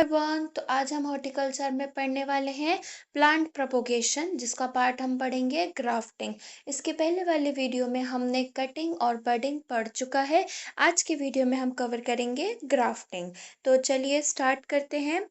Everyone. तो आज हम हॉर्टिकल्चर में पढ़ने वाले हैं प्लांट प्रोपोगेशन, जिसका पार्ट हम पढ़ेंगे ग्राफ्टिंग। इसके पहले वाले वीडियो में हमने कटिंग और बडिंग पढ़ चुका है। आज के वीडियो में हम कवर करेंगे ग्राफ्टिंग। तो चलिए स्टार्ट करते हैं।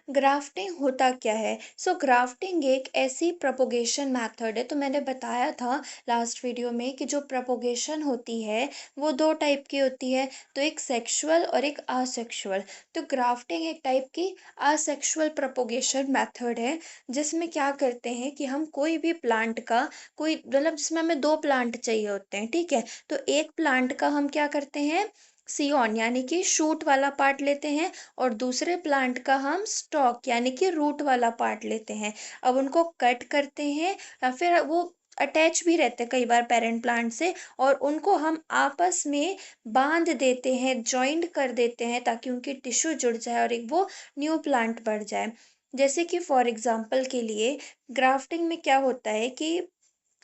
ग्राफ्टिंग होता क्या है? ग्राफ्टिंग एक ऐसी प्रोपोगेशन मेथड है। तो मैंने बताया था लास्ट वीडियो में कि जो प्रोपोगेशन होती है वो दो टाइप की होती है, तो एक सेक्सुअल और एक असेक्सुअल। तो ग्राफ्टिंग एक टाइप की असेक्सुअल प्रोपोगेशन मेथड है, जिसमें क्या करते हैं कि हम कोई भी प्लांट का कोई मतलब जिसमें हमें दो प्लांट चाहिए होते हैं, ठीक है। तो एक प्लांट का हम क्या करते हैं, सियोन यानी कि शूट वाला पार्ट लेते हैं, और दूसरे प्लांट का हम स्टॉक यानी कि रूट वाला पार्ट लेते हैं। अब उनको कट करते हैं, या फिर वो अटैच भी रहते हैं कई बार पेरेंट प्लांट से, और उनको हम आपस में बांध देते हैं, जॉइंट कर देते हैं, ताकि उनकी टिश्यू जुड़ जाए और एक वो न्यू प्लांट बढ़ जाए। जैसे कि फॉर एग्जांपल के लिए ग्राफ्टिंग में क्या होता है कि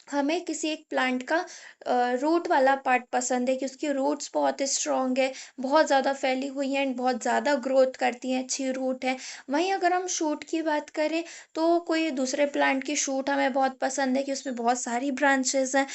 हमें किसी एक प्लांट का रूट वाला पार्ट पसंद है कि उसकी रूट्स बहुत स्ट्रॉन्ग है, बहुत ज़्यादा फैली हुई हैं एंड बहुत ज़्यादा ग्रोथ करती हैं, अच्छी रूट है। वहीं अगर हम शूट की बात करें तो कोई दूसरे प्लांट की शूट हमें बहुत पसंद है कि उसमें बहुत सारी ब्रांचेस हैं।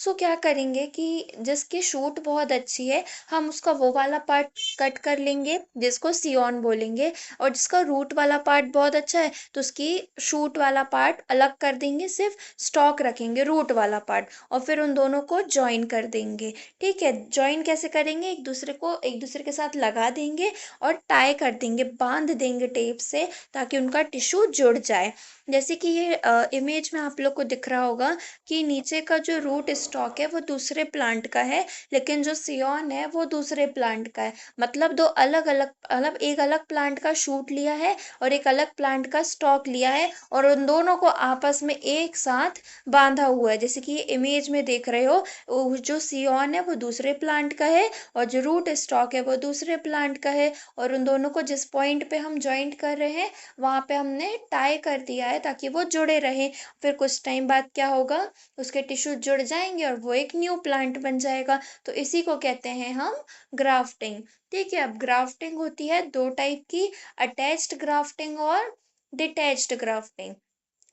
क्या करेंगे कि जिसकी शूट बहुत अच्छी है, हम उसका वो वाला पार्ट कट कर लेंगे जिसको सियोन बोलेंगे, और जिसका रूट वाला पार्ट बहुत अच्छा है तो उसकी शूट वाला पार्ट अलग कर देंगे, सिर्फ स्टॉक रखेंगे रूट वाला पार्ट, और फिर उन दोनों को ज्वाइन कर देंगे। ठीक है, ज्वाइन कैसे करेंगे, एक दूसरे के साथ लगा देंगे और टाई कर देंगे, बांध देंगे टेप से, ताकि उनका टिश्यू जुड़ जाए। जैसे कि ये इमेज में आप लोग को दिख रहा होगा कि नीचे का जो रूट स्टॉक है वो दूसरे प्लांट का है, लेकिन जो सियोन है वो दूसरे प्लांट का है। मतलब दो अलग अलग मतलब एक अलग प्लांट का शूट लिया है और एक अलग प्लांट का स्टॉक लिया है, और उन दोनों को आपस में एक साथ बांधा हुआ है। जैसे कि ये इमेज में देख रहे हो, जो सियोन है वो दूसरे प्लांट का है, और जो रूट स्टॉक है वो दूसरे प्लांट का है, और उन दोनों को जिस पॉइंट पे हम ज्वाइंट कर रहे हैं वहां पे हमने टाई कर दिया है, ताकि वो जुड़े रहे। फिर कुछ टाइम बाद क्या होगा, उसके टिश्यू जुड़ जाएंगे और वो एक न्यू प्लांट बन जाएगा। तो इसी को कहते हैं हम ग्राफ्टिंग। ठीक है, अब ग्राफ्टिंग होती है दो टाइप की, अटैच्ड ग्राफ्टिंग और डिटैच्ड ग्राफ्टिंग।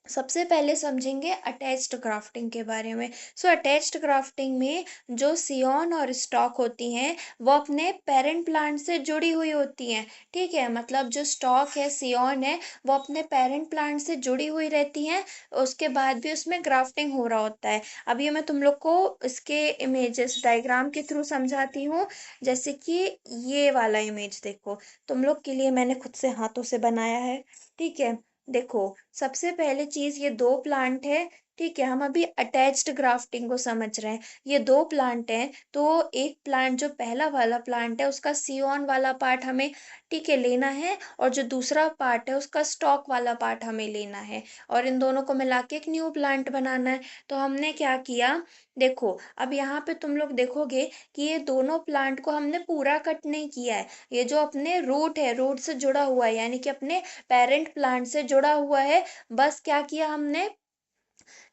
सबसे पहले समझेंगे अटैच्ड ग्राफ्टिंग के बारे में। अटैच्ड ग्राफ्टिंग में जो सियोन और स्टॉक होती हैं वो अपने पेरेंट प्लांट से जुड़ी हुई होती हैं। ठीक है, मतलब जो स्टॉक है, सियोन है, वो अपने पेरेंट प्लांट से जुड़ी हुई रहती हैं, उसके बाद भी उसमें ग्राफ्टिंग हो रहा होता है। अब ये मैं तुम लोग को इसके इमेजेस डायग्राम के थ्रू समझाती हूँ। जैसे कि ये वाला इमेज देखो, तुम लोग के लिए मैंने खुद से हाथों से बनाया है। ठीक है, देखो, सबसे पहले चीज ये दो प्लांट है। ठीक है, हम अभी अटैच्ड ग्राफ्टिंग को समझ रहे हैं। ये दो प्लांट हैं, तो एक प्लांट जो पहला वाला प्लांट है उसका सियोन वाला पार्ट हमें, ठीक है, लेना है, और जो दूसरा पार्ट है उसका स्टॉक वाला पार्ट हमें लेना है, और इन दोनों को मिला के एक न्यू प्लांट बनाना है। तो हमने क्या किया, देखो अब यहाँ पे तुम लोग देखोगे कि ये दोनों प्लांट को हमने पूरा कट नहीं किया है। ये जो अपने रूट है, रूट से जुड़ा हुआ है, यानी कि अपने पेरेंट प्लांट से जुड़ा हुआ है। बस क्या किया हमने,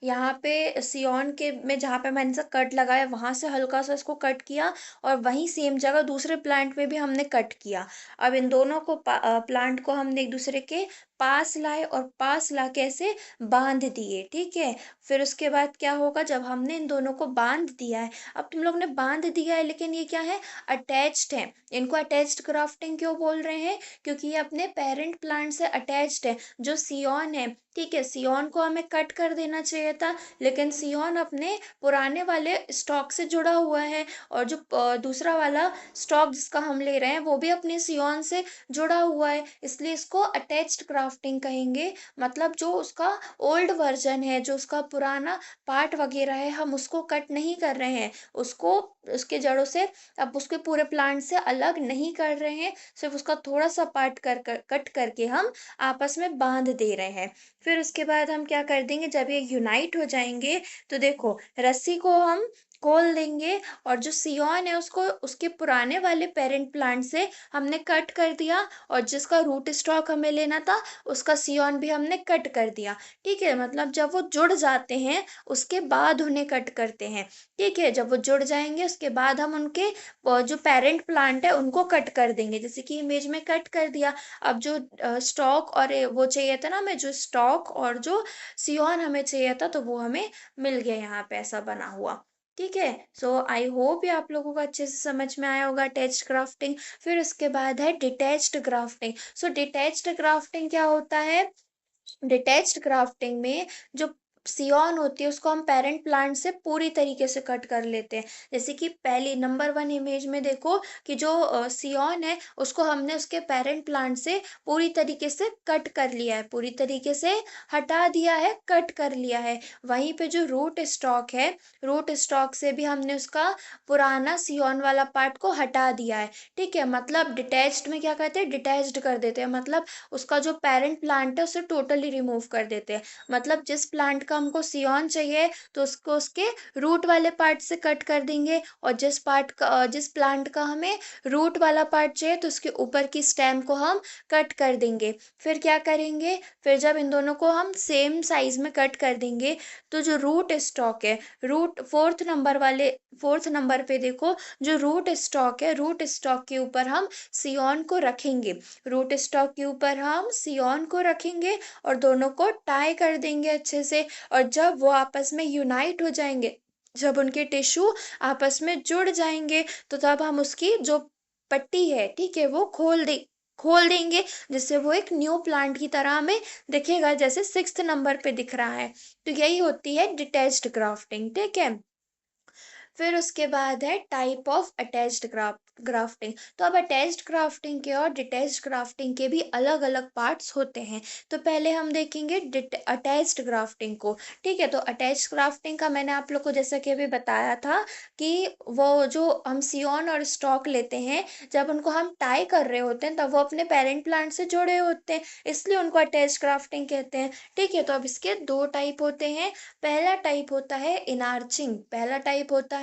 यहाँ पे सियोन के में जहाँ पे मैंने से कट लगाया वहां से हल्का सा इसको कट किया, और वहीं सेम जगह दूसरे प्लांट में भी हमने कट किया। अब इन दोनों को प्लांट को हमने एक दूसरे के पास लाए, और पास ला के ऐसे बांध दिए। ठीक है, फिर उसके बाद क्या होगा, जब हमने इन दोनों को बांध दिया है, अब तुम लोग ने बांध दिया है लेकिन ये क्या है, अटैच्ड है। इनको अटैच्ड ग्राफ्टिंग क्यों बोल रहे हैं, क्योंकि ये अपने पेरेंट प्लांट से अटैच्ड है। जो सियोन है, ठीक है, सियोन को हमें कट कर देना चाहिए था, लेकिन सियोन अपने पुराने वाले स्टॉक से जुड़ा हुआ है, और जो दूसरा वाला स्टॉक जिसका हम ले रहे हैं वो भी अपने सियोन से जुड़ा हुआ है, इसलिए इसको अटैच्ड ग्राफ्टिंग कहेंगे। मतलब जो उसका ओल्ड वर्जन है, जो उसका पुराना पार्ट वगैरह है, हम उसको कट नहीं कर रहे हैं, उसको उसके जड़ों से, अब उसके पूरे प्लांट से अलग नहीं कर रहे हैं, सिर्फ उसका थोड़ा सा पार्ट कट करके हम आपस में बांध दे रहे हैं। फिर उसके बाद हम क्या कर देंगे, जब ये यूनाइट हो जाएंगे तो देखो, रस्सी को हम खोल देंगे और जो सियॉन है उसको उसके पुराने वाले पेरेंट प्लांट से हमने कट कर दिया, और जिसका रूट स्टॉक हमें लेना था उसका सियॉन भी हमने कट कर दिया। ठीक है, मतलब जब वो जुड़ जाते हैं उसके बाद उन्हें कट करते हैं। ठीक है, जब वो जुड़ जाएंगे उसके बाद हम उनके जो पेरेंट प्लांट है उनको कट कर देंगे, जैसे कि इमेज में कट कर दिया। अब जो स्टॉक और वो चाहिए था ना हमें, जो स्टॉक और जो सियॉन हमें चाहिए था, तो वो हमें मिल गया यहाँ पे ऐसा बना हुआ। ठीक है, सो आई होप ये आप लोगों को अच्छे से समझ में आया होगा अटैच्ड ग्राफ्टिंग। फिर उसके बाद है डिटैच्ड ग्राफ्टिंग। सो डिटैच्ड ग्राफ्टिंग क्या होता है? डिटैच्ड ग्राफ्टिंग में जो सियॉन होती है उसको हम पेरेंट प्लांट से पूरी तरीके से कट कर लेते हैं। जैसे कि पहली नंबर 1 इमेज में देखो कि जो सियॉन है उसको हमने उसके पेरेंट प्लांट से पूरी तरीके से कट कर लिया है, पूरी तरीके से हटा दिया है, कट कर लिया है। वहीं पे जो रूट स्टॉक है, रूट स्टॉक से भी हमने उसका पुराना सियॉन वाला पार्ट को हटा दिया है। ठीक है, मतलब डिटैच्ड में क्या कहते हैं, डिटैच्ड कर देते हैं, मतलब उसका जो पेरेंट प्लांट है उसे टोटली रिमूव कर देते हैं। मतलब जिस प्लांट का हमको सियॉन चाहिए तो उसको उसके रूट वाले पार्ट से कट कर देंगे, और जिस प्लांट का हमें रूट वाला पार्ट चाहिए तो उसके ऊपर की स्टेम को हम कट कर देंगे। फिर क्या करेंगे, फिर जब इन दोनों को हम सेम साइज में कट कर देंगे तो जो रूट स्टॉक है, रूट फोर्थ नंबर पे देखो, जो रूट स्टॉक है, रूट स्टॉक के ऊपर हम सियॉन को रखेंगे। रूट स्टॉक के ऊपर हम सियॉन को रखेंगे और दोनों को टाई कर देंगे अच्छे से। और जब वो आपस में यूनाइट हो जाएंगे, जब उनके टिश्यू आपस में जुड़ जाएंगे, तो तब हम उसकी जो पट्टी है, ठीक है, वो खोल देंगे, जिससे वो एक न्यू प्लांट की तरह हमें दिखेगा, जैसे 6th नंबर पे दिख रहा है। तो यही होती है डिटैच्ड ग्राफ्टिंग। ठीक है, फिर उसके बाद है टाइप ऑफ अटैच्ड ग्राफ्टिंग। तो अब अटैच्ड ग्राफ्टिंग के और डिटैच्ड ग्राफ्टिंग के भी अलग अलग पार्ट्स होते हैं। तो पहले हम देखेंगे अटैच्ड ग्राफ्टिंग को। ठीक है, तो अटैच्ड ग्राफ्टिंग का मैंने आप लोग को जैसा कि अभी बताया था कि वो जो हम सियॉन और स्टॉक लेते हैं, जब उनको हम टाई कर रहे होते हैं तब वो अपने पेरेंट प्लांट से जुड़े होते हैं, इसलिए उनको अटैच्ड ग्राफ्टिंग कहते हैं। ठीक है, तो अब इसके दो टाइप होते हैं। पहला टाइप होता है इनार्चिंग, पहला टाइप होता है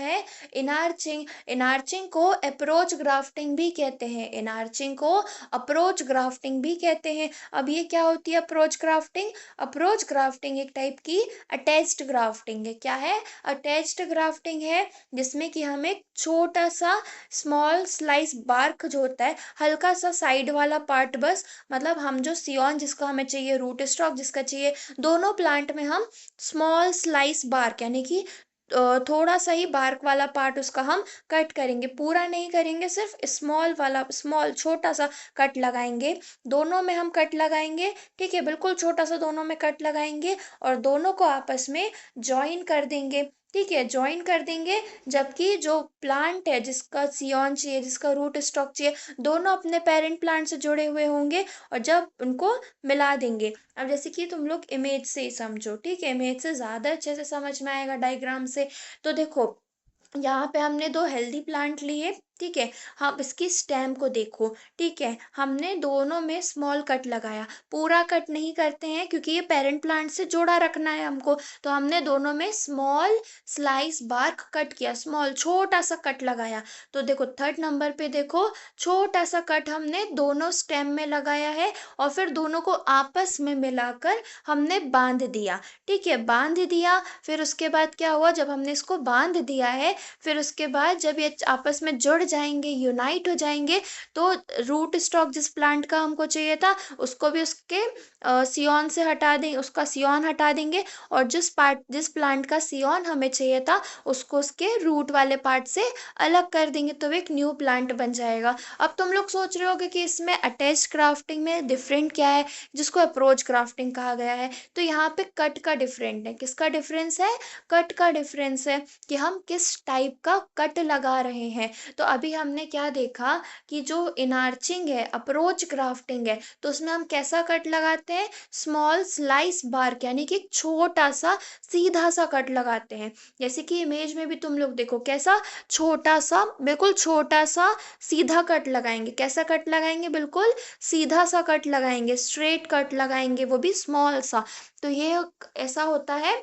इनार्चिंग। इनार्चिंग को अप्रोच ग्राफ्टिंग भी कहते हैं, इनार्चिंग को अप्रोच ग्राफ्टिंग भी कहते हैं। अब ये क्या होती है अप्रोच ग्राफ्टिंग? अप्रोच ग्राफ्टिंग एक टाइप की अटैच्ड ग्राफ्टिंग है। क्या है? अटैच्ड ग्राफ्टिंग है, जिसमें कि हम एक छोटा सा स्मॉल स्लाइस बार्क जो होता है, हल्का सा साइड वाला पार्ट बस, मतलब हम जो सियॉन जिसका हमें चाहिए, रूट स्टॉक जिसका चाहिए, दोनों प्लांट में हम स्मॉल स्लाइस बार्क यानी कि थोड़ा सा ही बार्क वाला पार्ट उसका हम कट करेंगे, पूरा नहीं करेंगे, सिर्फ स्मॉल छोटा सा कट लगाएंगे। दोनों में हम कट लगाएंगे। ठीक है, बिल्कुल छोटा सा दोनों में कट लगाएंगे और दोनों को आपस में ज्वाइन कर देंगे। ठीक है, ज्वाइन कर देंगे, जबकि जो प्लांट है जिसका सियॉन चाहिए, जिसका रूट स्टॉक चाहिए, दोनों अपने पेरेंट प्लांट से जुड़े हुए होंगे, और जब उनको मिला देंगे। अब जैसे कि तुम लोग इमेज से ही समझो, ठीक है, इमेज से ज्यादा अच्छे से समझ में आएगा डायग्राम से। तो देखो, यहाँ पे हमने दो हेल्दी प्लांट लिए। ठीक है, हम इसकी स्टेम को देखो। ठीक है, हमने दोनों में स्मॉल कट लगाया, पूरा कट नहीं करते हैं क्योंकि ये पेरेंट प्लांट से जोड़ा रखना है हमको, तो हमने दोनों में स्मॉल स्लाइस बार्क कट किया, स्मॉल छोटा सा कट लगाया। तो देखो 3rd नंबर पे देखो, छोटा सा कट हमने दोनों स्टेम में लगाया है, और फिर दोनों को आपस में मिलाकर हमने बांध दिया। ठीक है, बांध दिया। फिर उसके बाद क्या हुआ, जब हमने इसको बांध दिया है, फिर उसके बाद जब ये आपस में जुड़ जाएंगे, यूनाइट हो जाएंगे, तो रूट स्टॉक जिस प्लांट का हमको चाहिए था उसको भी उसके सियॉन से हटा दें, उसका सियॉन हटा देंगे, और जिस प्लांट का सियॉन हमें चाहिए था उसको उसके रूट वाले पार्ट से अलग कर देंगे, तो एक न्यू प्लांट बन जाएगा। अब तुम लोग सोच रहे होगे कि इसमें अटैच ग्राफ्टिंग में डिफरेंट क्या है, जिसको अप्रोच ग्राफ्टिंग कहा गया है। तो यहाँ पे कट का डिफरेंट है। किसका डिफरेंस है? कट का डिफरेंस है कि हम किस टाइप का कट लगा रहे हैं। तो अभी हमने क्या देखा कि जो इनार्चिंग है, अप्रोच ग्राफ्टिंग है, तो उसमें हम कैसा कट लगाते हैं? स्मॉल स्लाइस बार्क यानी कि छोटा सा सीधा सा कट लगाते हैं। जैसे कि इमेज में भी तुम लोग देखो, कैसा छोटा सा, बिल्कुल छोटा सा सीधा कट लगाएंगे। कैसा कट लगाएंगे? बिल्कुल सीधा सा कट लगाएंगे, स्ट्रेट कट लगाएंगे, वो भी स्मॉल सा। तो ये ऐसा होता है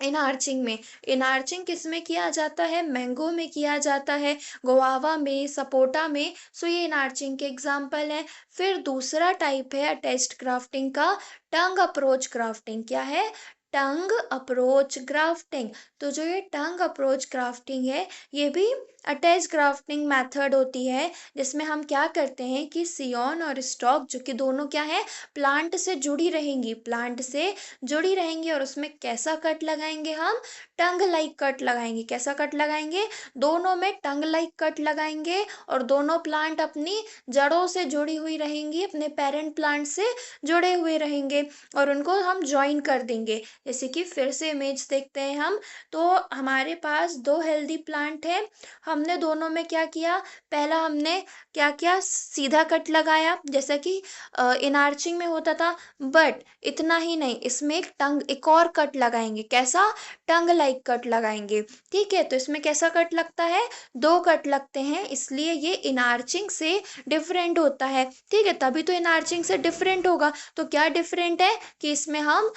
इनार्चिंग में। इनार्चिंग किस में किया जाता है? मैंगो में किया जाता है, गुआवा में, सपोटा में। सो ये इनार्चिंग के एग्जाम्पल है। फिर दूसरा टाइप है अटैच्ड ग्राफ्टिंग का, टंग अप्रोच ग्राफ्टिंग। क्या है? टंग अप्रोच ग्राफ्टिंग। तो जो ये टंग अप्रोच ग्राफ्टिंग है, ये भी अटैच ग्राफ्टिंग मेथड होती है, जिसमें हम क्या करते हैं कि सियोन और स्टॉक जो कि दोनों क्या है, प्लांट से जुड़ी रहेंगी, प्लांट से जुड़ी रहेंगी। और उसमें कैसा कट लगाएंगे हम? टंग लाइक कट लगाएंगे। कैसा कट लगाएंगे? दोनों में टंग लाइक कट लगाएंगे, और दोनों प्लांट अपनी जड़ों से जुड़ी हुई रहेंगी, अपने पेरेंट प्लांट से जुड़े हुए रहेंगे, और उनको हम ज्वाइन कर देंगे। जैसे कि फिर से इमेज देखते हैं हम, तो हमारे पास दो हेल्दी प्लांट है। हमने दोनों में क्या किया? पहला हमने क्या किया? सीधा कट लगाया, जैसा कि इनार्चिंग में होता था। बट इतना ही नहीं, इसमें एक और कट लगाएंगे। कैसा? टंग लाइक कट लगाएंगे। ठीक है, तो इसमें कैसा कट लगता है? दो कट लगते हैं, इसलिए ये इनार्चिंग से डिफरेंट होता है। ठीक है, तभी तो इनार्चिंग से डिफरेंट होगा। तो क्या डिफरेंट है कि इसमें हम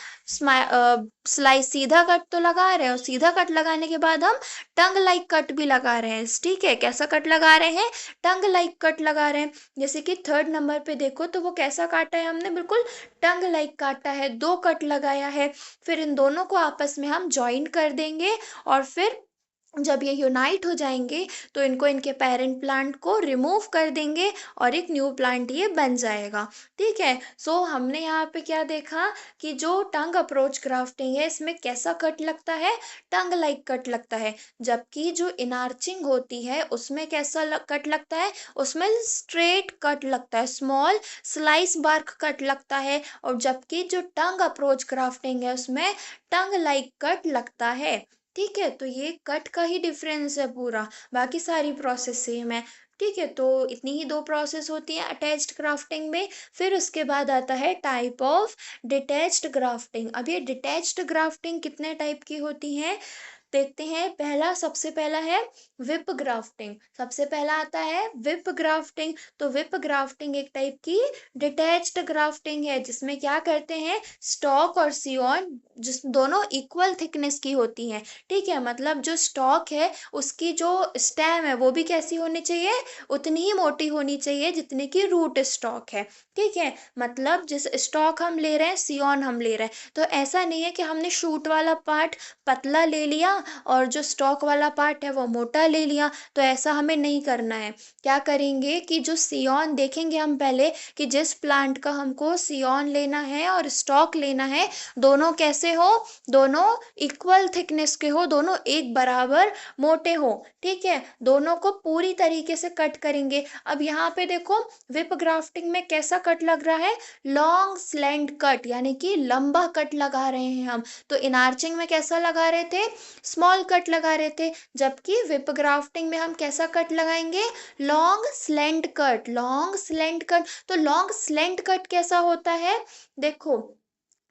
स्लाइस सीधा कट तो लगा रहे हैं, और सीधा कट लगाने के बाद हम टंग लाइक कट भी लगा रहे हैं। ठीक है, कैसा कट लगा रहे हैं? टंग लाइक कट लगा रहे हैं। जैसे कि थर्ड नंबर पे देखो, तो वो कैसा काटा है हमने? बिल्कुल टंग लाइक काटा है, दो कट लगाया है। फिर इन दोनों को आपस में हम ज्वाइन कर देंगे, और फिर जब ये यूनाइट हो जाएंगे तो इनको इनके पेरेंट प्लांट को रिमूव कर देंगे, और एक न्यू प्लांट ये बन जाएगा। ठीक है, सो हमने यहाँ पे क्या देखा कि जो टंग अप्रोच ग्राफ्टिंग है, इसमें कैसा कट लगता है? टंग लाइक कट लगता है। जबकि जो इनार्चिंग होती है, उसमें कैसा कट लगता है? उसमें स्ट्रेट कट लगता है, स्मॉल स्लाइस बार्क कट लगता है। और जबकि जो टंग अप्रोच ग्राफ्टिंग है, उसमें टंग लाइक कट लगता है। ठीक है, तो ये कट का ही डिफरेंस है पूरा, बाकी सारी प्रोसेस सेम है। ठीक है, तो इतनी ही दो प्रोसेस होती है अटैच्ड ग्राफ्टिंग में। फिर उसके बाद आता है टाइप ऑफ डिटैच्ड ग्राफ्टिंग। अब ये डिटैच्ड ग्राफ्टिंग कितने टाइप की होती है देखते हैं। पहला, सबसे पहला है विप ग्राफ्टिंग। सबसे पहला आता है विप ग्राफ्टिंग। तो विप ग्राफ्टिंग एक टाइप की डिटैच्ड ग्राफ्टिंग है, जिसमें क्या करते हैं, स्टॉक और सियोन जिस दोनों इक्वल थिकनेस की होती हैं। ठीक है, मतलब जो स्टॉक है, उसकी जो स्टेम है, वो भी कैसी होनी चाहिए? उतनी ही मोटी होनी चाहिए जितनी की रूट स्टॉक है। ठीक है, मतलब जिस स्टॉक हम ले रहे हैं, सियोन हम ले रहे हैं, तो ऐसा नहीं है कि हमने शूट वाला पार्ट पतला ले लिया और जो स्टॉक वाला पार्ट है वो मोटा ले लिया। तो ऐसा हमें नहीं करना है। क्या करेंगे कि जो सियोन देखेंगे हम पहले, कि जिस प्लांट का हमको सियोन लेना है और स्टॉक लेना है, दोनों कैसे हो? दोनों इक्वल थिकनेस के हो, दोनों एक बराबर मोटे हो। ठीक है, दोनों को पूरी तरीके से कट करेंगे। अब यहाँ पे देखो, विप ग्राफ्टिंग में कैसा कट लग रहा है? लॉन्ग स्लैंट कट, यानी कि लंबा कट लगा रहे हैं हम। तो इनार्चिंग में कैसा लगा रहे थे? स्मॉल कट लगा रहे थे। जबकि विप ग्राफ्टिंग में हम कैसा कट लगाएंगे? Long slant cut. Long slant cut, तो लॉन्ग स्लेंट कट कैसा होता है? देखो,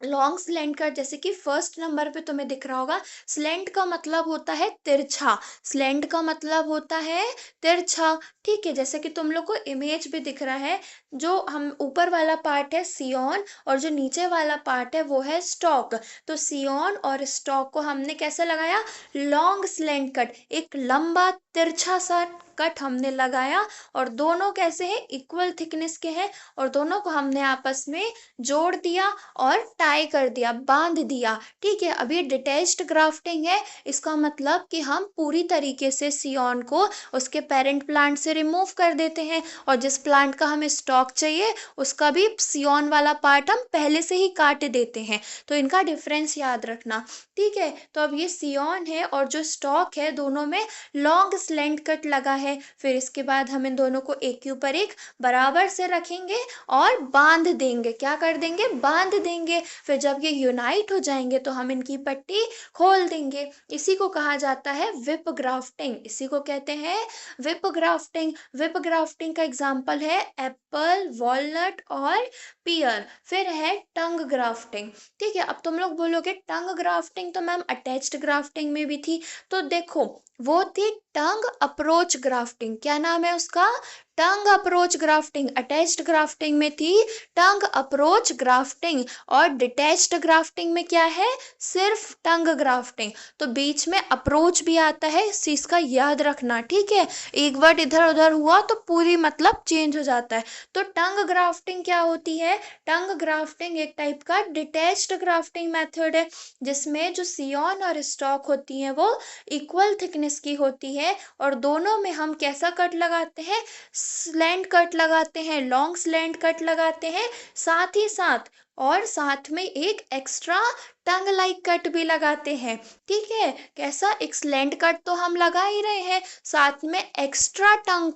लॉन्ग स्लेंट कट, जैसे कि फर्स्ट नंबर पे तुम्हें दिख रहा होगा, स्लेंट का मतलब होता है तिरछा। स्लेंट का मतलब होता है तिरछा। ठीक है, जैसे कि तुम लोग को इमेज भी दिख रहा है, जो हम ऊपर वाला पार्ट है सियोन, और जो नीचे वाला पार्ट है वो है स्टॉक। तो सियोन और स्टॉक को हमने कैसे लगाया? लॉन्ग स्लेंट कट, एक लंबा तिरछा सा कट हमने लगाया। और दोनों कैसे हैं? इक्वल थिकनेस के हैं, और दोनों को हमने आपस में जोड़ दिया और टाई कर दिया, बांध दिया। ठीक है, अब ये डिटैच्ड ग्राफ्टिंग है। इसका मतलब कि हम पूरी तरीके से सियोन को उसके पेरेंट प्लांट से रिमूव कर देते हैं, और जिस प्लांट का हमें स्टॉक चाहिए, उसका भी सियोन वाला पार्ट हम पहले से ही काट देते हैं। तो इनका डिफरेंस याद रखना। ठीक है, तो अब ये सियोन है और जो स्टॉक है, दोनों में लॉन्ग स्लेंट कट लगा है। फिर इसके बाद हम इन दोनों को एक के ऊपर एक बराबर से रखेंगे और बांध देंगे। क्या कर देंगे? बांध देंगे। फिर जब ये यूनाइट हो जाएंगे तो हम इनकी पट्टी खोल देंगे। इसी को कहा जाता है विप ग्राफ्टिंग। इसी को कहते हैं विप ग्राफ्टिंग। विप ग्राफ्टिंग का एग्जाम्पल है एप्पल, वॉलनट और पियर। फिर है टंग ग्राफ्टिंग। ठीक है, अब तुम लोग बोलोगे टंग ग्राफ्टिंग तो मैम अटैच्ड ग्राफ्टिंग में भी थी। तो देखो, वो थी टंग अप्रोच ग्राफ्टिंग। क्या नाम है उसका? टंग अप्रोच ग्राफ्टिंग। अटैच्ड ग्राफ्टिंग में थी टंग अप्रोच ग्राफ्टिंग, और डिटैच्ड ग्राफ्टिंग में क्या है? सिर्फ टंग ग्राफ्टिंग। तो बीच में अप्रोच भी आता है, इस चीज का याद रखना, ठीक है। एक वर्ड इधर उधर हुआ तो पूरी मतलब चेंज हो जाता है। तो टंग ग्राफ्टिंग क्या होती है? टंग ग्राफ्टिंग एक टाइप का डिटैच्ड ग्राफ्टिंग मेथड है, जिसमें जो सियॉन और स्टॉक होती है वो इक्वल थिकनेस की होती है, और दोनों में हम कैसा कट लगाते हैं? स्लैंट कट लगाते हैं, लॉन्ग स्लैंट कट लगाते हैं, साथ ही साथ और साथ में एक एक्स्ट्रा टंग लाइक कट भी लगाते हैं, ठीक है। कैसा? एक स्लैंट कट तो हम लगा ही रहे हैं, साथ में एक्स्ट्रा टंग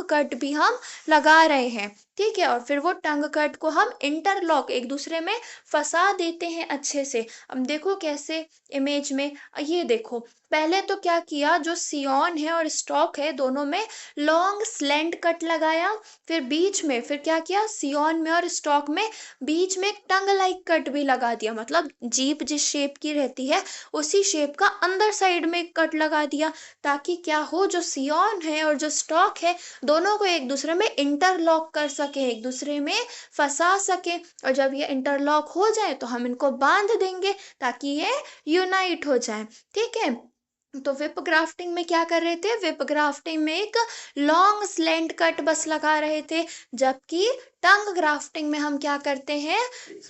कट भी हम लगा रहे हैं, ठीक है। और फिर वो टंग कट को हम इंटरलॉक एक दूसरे में फंसा देते हैं अच्छे से। अब देखो कैसे इमेज में, ये देखो पहले तो क्या किया, जो सियॉन है और स्टॉक है दोनों में लॉन्ग स्लैंट कट लगाया, फिर बीच में फिर क्या किया, सियॉन में और स्टॉक में बीच में एक टंग लाइक कट भी लगा दिया, मतलब जीप जिस शेप की रहती है उसी शेप का अंदर साइड में एक कट लगा दिया, ताकि क्या हो, जो सियॉन है और जो स्टॉक है दोनों को एक दूसरे में इंटरलॉक कर सके, एक दूसरे में फंसा सके। और जब ये इंटरलॉक हो जाए तो हम इनको बांध देंगे ताकि ये यूनाइट हो जाए, ठीक है। तो विप ग्राफ्टिंग में क्या कर रहे थे? विप ग्राफ्टिंग में एक लॉन्ग स्लैंट कट बस लगा रहे थे, जबकि टंग ग्राफ्टिंग में हम क्या करते हैं?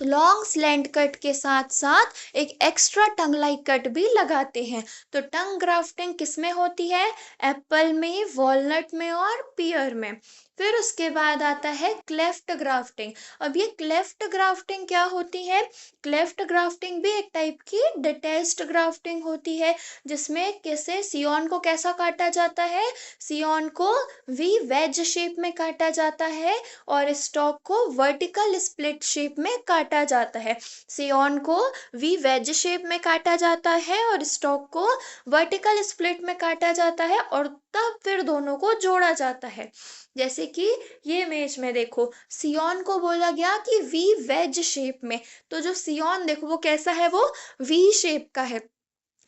लॉन्ग स्लैंट कट के साथ साथ एक एक्स्ट्रा टंग लाइक कट भी लगाते हैं। तो टंग ग्राफ्टिंग किस में होती है? एप्पल में, वॉलनट में और पियर में। फिर उसके बाद आता है क्लेफ्ट ग्राफ्टिंग। अब ये क्लेफ्ट ग्राफ्टिंग क्या होती है? क्लेफ्ट ग्राफ्टिंग भी एक टाइप की डिटैच्ड ग्राफ्टिंग होती है, जिसमें कैसे सियॉन को कैसा काटा जाता है? सियॉन को वी वेज शेप में काटा जाता है, और स्टॉक को वर्टिकल स्प्लिट शेप में काटा जाता है। सियॉन को वी वेज शेप में काटा जाता है और स्टॉक को वर्टिकल स्प्लिट में काटा जाता है, और तब फिर दोनों को जोड़ा जाता है। जैसे कि ये इमेज में देखो, सियॉन को बोला गया कि वी वेज शेप में, तो जो सियॉन देखो वो कैसा है? वो वी शेप का है।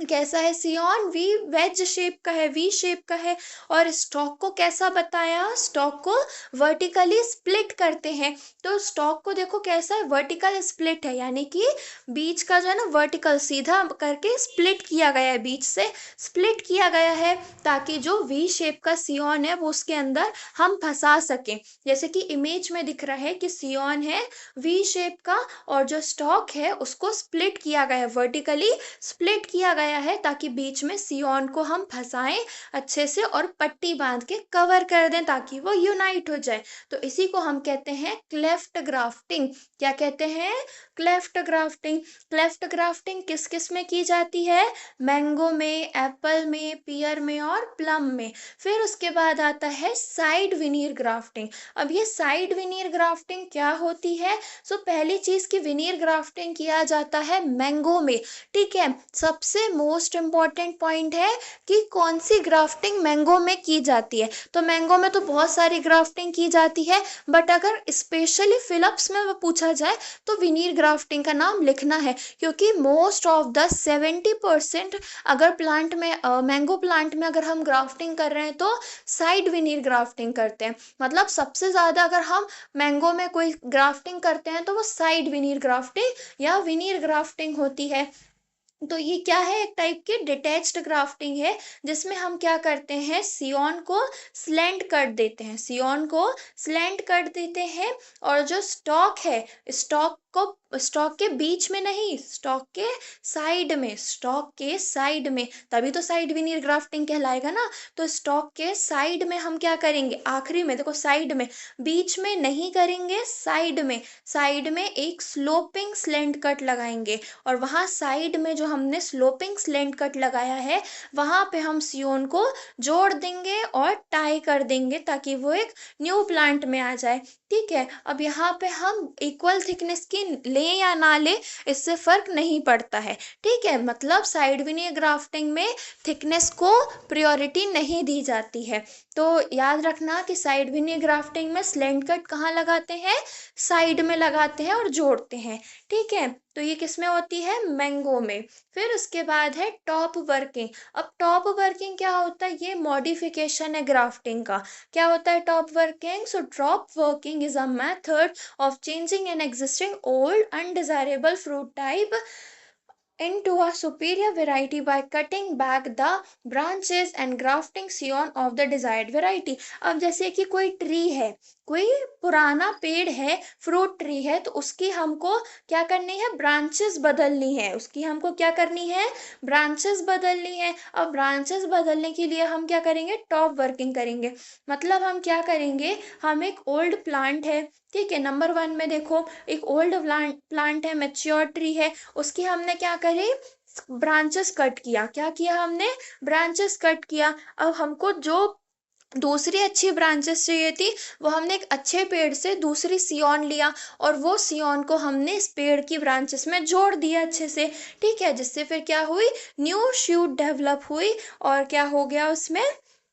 कैसा है? सियॉन वी वेज शेप का है, वी शेप का है। और स्टॉक को कैसा बताया? स्टॉक को वर्टिकली स्प्लिट करते हैं। तो स्टॉक को देखो कैसा है? वर्टिकल स्प्लिट है, यानी कि बीच का जो है ना वर्टिकल सीधा करके स्प्लिट किया गया है, बीच से स्प्लिट किया गया है, ताकि जो वी शेप का सियॉन है वो उसके अंदर हम फंसा सकें। जैसे कि इमेज में दिख रहा है कि सियॉन है वी शेप का, और जो स्टॉक है उसको स्प्लिट किया गया है, वर्टिकली स्प्लिट किया गया है, ताकि बीच में सियॉन को हम फंसाएं अच्छे से और पट्टी बांध के कवर कर दें ताकि वो यूनाइट हो जाए। तो इसी को हम कहते हैं क्लेफ्ट ग्राफ्टिंग। क्या कहते हैं? Cleft grafting. क्लेफ्ट ग्राफ्टिंग किस किस में की जाती है? मैंगो में, एप्पल में, पियर में और प्लम में। फिर उसके बाद आता है साइड विनीर ग्राफ्टिंग। अब ये साइड विनीर ग्राफ्टिंग क्या होती है? सो पहली चीज की विनीर ग्राफ्टिंग किया जाता है मैंगो में, ठीक है। सबसे मोस्ट इम्पॉर्टेंट पॉइंट है कि कौन सी ग्राफ्टिंग मैंगो में की जाती है। तो मैंगो में तो बहुत सारी ग्राफ्टिंग की जाती है, बट अगर स्पेशली फिलिप्स में पूछा जाए तो विनीर ग्राफ्टिंग का नाम लिखना है, क्योंकि मोस्ट ऑफ द 70% अगर प्लांट में मैंगो प्लांट में अगर हम ग्राफ्टिंग कर रहे हैं तो साइड विनीर ग्राफ्टिंग करते हैं। मतलब सबसे ज़्यादा अगर हम मैंगो में कोई ग्राफ्टिंग करते हैं तो वो साइड विनीर ग्राफ्टिंग या विनीर ग्राफ्टिंग होती है। तो ये क्या है? एक टाइप की डिटैच्ड ग्राफ्टिंग है, जिसमें हम क्या करते हैं? सियॉन को स्लैंट कर देते हैं, सियॉन को स्लैंट कर देते हैं, और जो स्टॉक है, स्टॉक को स्टॉक के बीच में नहीं, स्टॉक के साइड में, स्टॉक के साइड में, तभी तो साइड विनीर ग्राफ्टिंग कहलाएगा ना। तो स्टॉक के साइड में हम क्या करेंगे? आखिरी में देखो, साइड में, बीच में नहीं करेंगे, साइड में, साइड में एक स्लोपिंग स्लैंट कट लगाएंगे, और वहाँ साइड में जो हमने स्लोपिंग स्लैंट कट लगाया है वहाँ पे हम सियोन को जोड़ देंगे और टाई कर देंगे, ताकि वो एक न्यू प्लांट में आ जाए, ठीक है। अब यहाँ पे हम इक्वल थिकनेस की ले या ना ले, इससे फर्क नहीं पड़ता है, ठीक है। मतलब साइड विनीर ग्राफ्टिंग में थिकनेस को प्रायोरिटी नहीं दी जाती है, तो याद रखना कि साइड विनी ग्राफ्टिंग में स्लैंट कट कहाँ लगाते हैं, साइड में लगाते हैं और जोड़ते हैं। ठीक है, तो ये किस में होती है, मैंगो में। फिर उसके बाद है टॉप वर्किंग। अब टॉप वर्किंग क्या होता है, ये मॉडिफिकेशन है ग्राफ्टिंग का। क्या होता है top working, so top working is a method of changing an existing old undesirable fruit type into a superior variety by cutting back the branches and grafting scion of the desired variety। अब जैसे कि कोई tree है, कोई पुराना पेड़ है, fruit tree है, तो उसकी हमको क्या करनी है, ब्रांचेस बदलनी है। उसकी हमको क्या करनी है, ब्रांचेस बदलनी है। अब ब्रांचेस बदलने के लिए हम क्या करेंगे, टॉप वर्किंग करेंगे। मतलब हम क्या करेंगे, हम एक ओल्ड प्लांट है, ठीक है, नंबर 1 में देखो एक ओल्ड प्लांट है, मैच्योर ट्री है, उसकी हमने क्या करी, ब्रांचेस कट किया। क्या किया हमने, ब्रांचेस कट किया। अब हमको जो दूसरी अच्छी ब्रांचेस चाहिए थी, वो हमने एक अच्छे पेड़ से दूसरी सियोन लिया और वो सियोन को हमने इस पेड़ की ब्रांचेस में जोड़ दिया अच्छे से। ठीक है, जिससे फिर क्या हुई, न्यू शूट डेवलप हुई और क्या हो गया उसमें,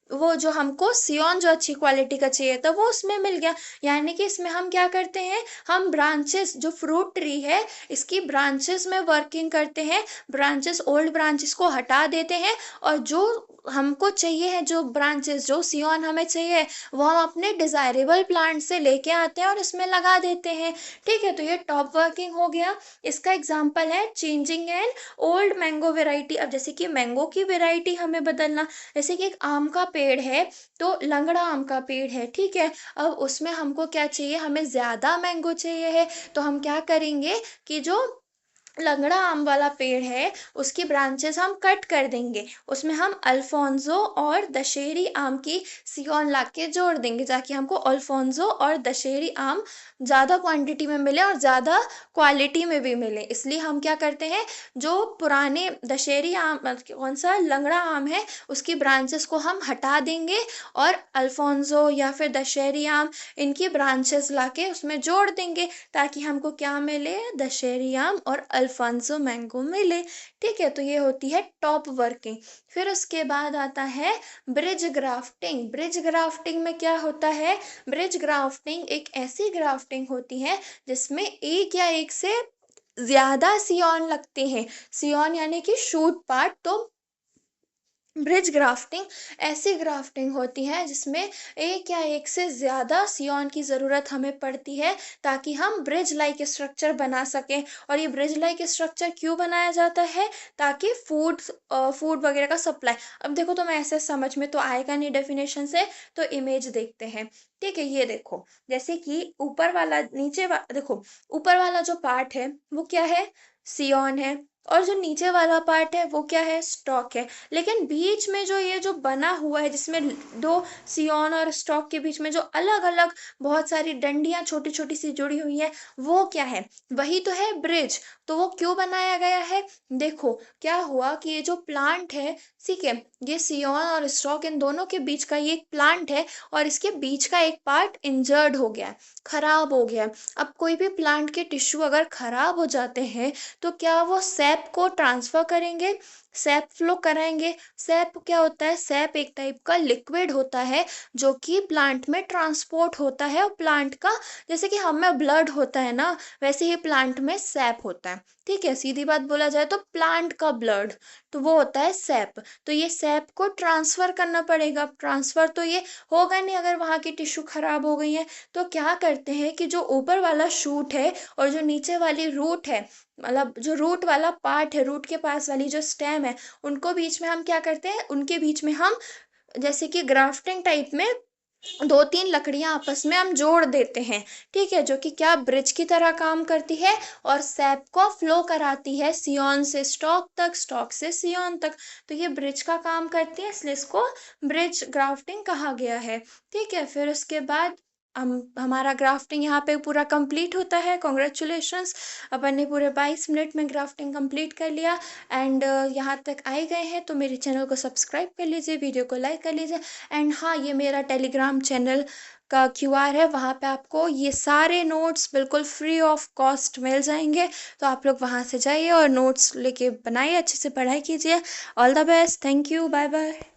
वो जो हमको सियोन जो अच्छी क्वालिटी का चाहिए था वो उसमें मिल गया। यानी कि इसमें हम क्या करते हैं, हम ब्रांचेस, जो फ्रूट ट्री है इसकी ब्रांचेस में वर्किंग करते हैं, ब्रांचेस, ओल्ड ब्रांचेस को हटा देते हैं और जो हमको चाहिए है, जो ब्रांचेस, जो सियोन हमें चाहिए, वो हम अपने डिजायरेबल प्लांट से लेके आते हैं और इसमें लगा देते हैं। ठीक है, तो ये टॉप वर्किंग हो गया। इसका एग्जाम्पल है changing an old mango variety. अब जैसे कि मैंगो की वेराइटी हमें बदलना, जैसे कि एक आम का पेड़ है, तो लंगड़ा आम का पेड़ है, ठीक है, अब उसमें हमको क्या चाहिए, हमें ज्यादा मैंगो चाहिए है, तो हम क्या करेंगे कि जो लंगड़ा आम वाला पेड़ है उसकी ब्रांचेस हम कट कर देंगे, उसमें हम अल्फोंसो और दशहरी आम की सियोन ला के जोड़ देंगे, ताकि हमको अल्फोंसो और दशहरी आम ज़्यादा क्वांटिटी में मिले और ज़्यादा क्वालिटी में भी मिले। इसलिए हम क्या करते हैं, जो पुराने दशहरी आम, कौन सा लंगड़ा आम है, उसकी ब्रांचेस को हम हटा देंगे और अल्फोंसो या फिर दशहरी आम, इनकी ब्रांचेस लाके उसमें जोड़ देंगे, ताकि हमको क्या मिले, दशहरी आम और अल्फांसो मैंगो मिले। ठीक है, तो ये होती है टॉप वर्किंग। फिर उसके बाद आता है ब्रिज ग्राफ्टिंग। ब्रिज ग्राफ्टिंग में क्या होता है, ब्रिज ग्राफ्टिंग एक ऐसी ग्राफ्टिंग होती है जिसमें एक या एक से ज्यादा सियोन लगते हैं। सियोन यानी कि शूट पार्ट। तो ब्रिज ग्राफ्टिंग ऐसी ग्राफ्टिंग होती है जिसमें एक या एक से ज़्यादा सियोन की ज़रूरत हमें पड़ती है, ताकि हम ब्रिज लाइक स्ट्रक्चर बना सकें। और ये ब्रिज लाइक स्ट्रक्चर क्यों बनाया जाता है, ताकि फूड वगैरह का सप्लाई। अब देखो, तो मैं ऐसे समझ में तो आएगा नहीं डेफिनेशन से, तो इमेज देखते हैं। ठीक है, ये देखो, जैसे कि देखो, ऊपर वाला जो पार्ट है वो क्या है, सियोन है, और जो नीचे वाला पार्ट है वो क्या है, स्टॉक है। लेकिन बीच में जो ये जो बना हुआ है, जिसमें दो सियोन और स्टॉक के बीच में जो अलग अलग बहुत सारी डंडियां छोटी छोटी सी जुड़ी हुई है, वो क्या है, वही तो है ब्रिज। तो वो क्यों बनाया गया है, देखो क्या हुआ कि ये जो प्लांट है, ठीक है, ये सियोन और स्टॉक, इन दोनों के बीच का ये एक प्लांट है और इसके बीच का एक पार्ट इंजर्ड हो गया है, खराब हो गया है। अब कोई भी प्लांट के टिश्यू अगर खराब हो जाते हैं, तो क्या वो सैप को ट्रांसफर करेंगे, सैप फ्लो कराएंगे। सैप क्या होता है, सैप एक टाइप का लिक्विड होता है जो कि प्लांट में ट्रांसपोर्ट होता है। और प्लांट का, जैसे कि हम में ब्लड होता है ना, वैसे ही प्लांट में सैप होता है। ठीक है, सीधी बात बोला जाए तो प्लांट का ब्लड, तो वो होता है सैप। तो ये सैप को ट्रांसफर करना पड़ेगा। ट्रांसफर तो ये होगा नहीं अगर वहाँ की टिश्यू खराब हो गई है। तो क्या करते हैं कि जो ऊपर वाला शूट है और जो नीचे वाली रूट है, मतलब जो रूट वाला पार्ट है, रूट के पास वाली जो स्टेम है, उनको बीच में हम क्या करते हैं, उनके बीच में हम जैसे कि ग्राफ्टिंग टाइप में 2-3 लकड़ियां आपस में हम जोड़ देते हैं। ठीक है, जो कि क्या, ब्रिज की तरह काम करती है और सैप को फ्लो कराती है सियोन से स्टॉक तक, स्टॉक से सियोन तक। तो ये ब्रिज का काम करती है, इसलिए इसको ब्रिज ग्राफ्टिंग कहा गया है। ठीक है, फिर उसके बाद हम हमारा ग्राफ्टिंग यहाँ पे पूरा कंप्लीट होता है। कॉन्ग्रेचुलेशंस, अपन ने पूरे 22 मिनट में ग्राफ्टिंग कंप्लीट कर लिया। एंड यहाँ तक आए गए हैं तो मेरे चैनल को सब्सक्राइब कर लीजिए, वीडियो को लाइक कर लीजिए। एंड हाँ, ये मेरा टेलीग्राम चैनल का QR है, वहाँ पे आपको ये सारे नोट्स बिल्कुल फ्री ऑफ कॉस्ट मिल जाएंगे। तो आप लोग वहाँ से जाइए और नोट्स लेके बनाइए, अच्छे से पढ़ाई कीजिए। All the best, thank you, bye bye.